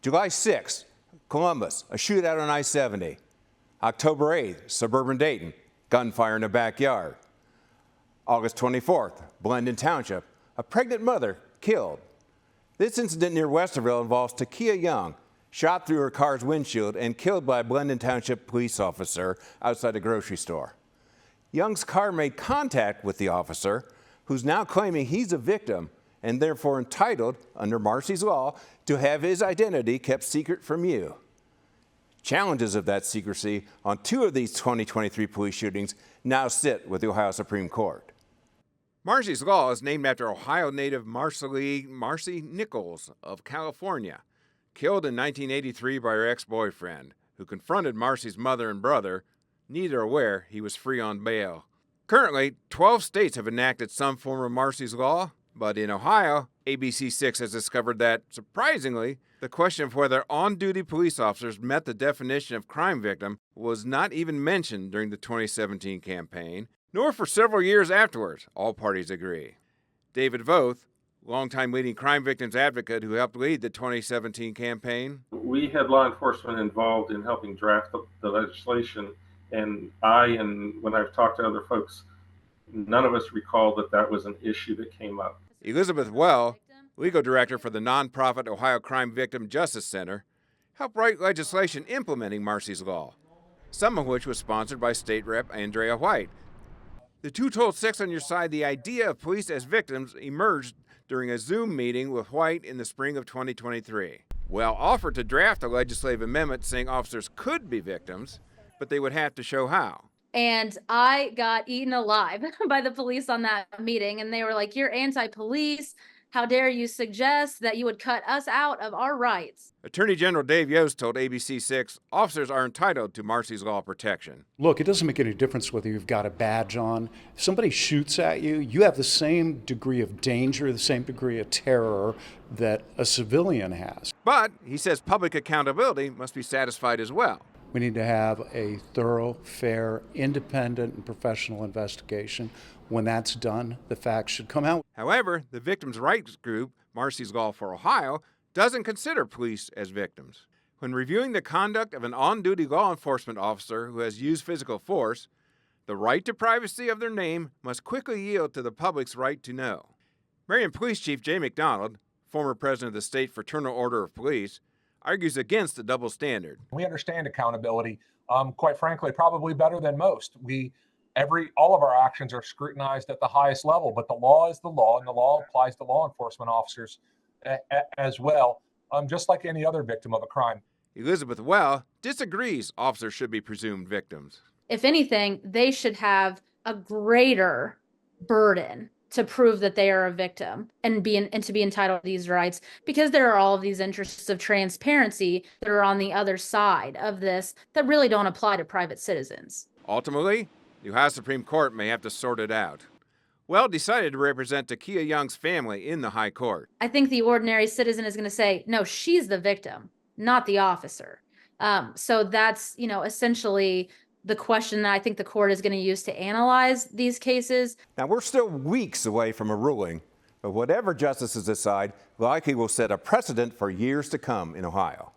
July 6th, Columbus, a shootout on I-70. October 8th, suburban Dayton, gunfire in a backyard. August 24th, Blendon Township, a pregnant mother killed. This incident near Westerville involves Takia Young, shot through her car's windshield and killed by a Blendon Township police officer outside a grocery store. Young's car made contact with the officer, who's now claiming he's a victim and therefore entitled, under Marsy's law, to have his identity kept secret from you. Challenges of that secrecy on 2 of these 2023 police shootings now sit with the Ohio Supreme Court. Marsy's law is named after Ohio native Marsy Nichols of California, killed in 1983 by her ex-boyfriend, who confronted Marsy's mother and brother, neither aware he was free on bail. Currently, 12 states have enacted some form of Marsy's law, but in Ohio, WSYX has discovered that, surprisingly, the question of whether on-duty police officers met the definition of crime victim was not even mentioned during the 2017 campaign, nor for several years afterwards, all parties agree. David Voth, longtime leading crime victims advocate who helped lead the 2017 campaign. We had law enforcement involved in helping draft the legislation, and when I've talked to other folks, none of us recall that was an issue that came up. Elizabeth Well, legal director for the nonprofit Ohio Crime Victim Justice Center, helped write legislation implementing Marsy's law, some of which was sponsored by State Rep. Andrea White. The two told Six on Your Side the idea of police as victims emerged during a Zoom meeting with White in the spring of 2023. Well offered to draft a legislative amendment saying officers could be victims, but they would have to show how. And I got eaten alive by the police on that meeting. And they were like, "You're anti-police. How dare you suggest that you would cut us out of our rights?" Attorney General Dave Yost told ABC6 officers are entitled to Marsy's law protection. Look, it doesn't make any difference whether you've got a badge on. If somebody shoots at you, you have the same degree of danger, the same degree of terror that a civilian has. But he says public accountability must be satisfied as well. We need to have a thorough, fair, independent, and professional investigation. When that's done, the facts should come out. However, the victims' rights group, Marsy's Law for Ohio, doesn't consider police as victims. When reviewing the conduct of an on-duty law enforcement officer who has used physical force, the right to privacy of their name must quickly yield to the public's right to know. Marion Police Chief Jay McDonald, former president of the State Fraternal Order of Police, argues against the double standard. We understand accountability, quite frankly, probably better than most. All of our actions are scrutinized at the highest level, but the law is the law, and the law applies to law enforcement officers as well, just like any other victim of a crime. Elizabeth Well disagrees officers should be presumed victims. If anything, they should have a greater burden to prove that they are a victim and to be entitled to these rights, because there are all of these interests of transparency that are on the other side of this that really don't apply to private citizens. Ultimately, the Ohio Supreme Court may have to sort it out. Well decided to represent Takia Young's family in the high court. I think the ordinary citizen is going to say, no, she's the victim, not the officer. So that's, essentially the question that I think the court is going to use to analyze these cases. Now, we're still weeks away from a ruling, but whatever justices decide likely will set a precedent for years to come in Ohio.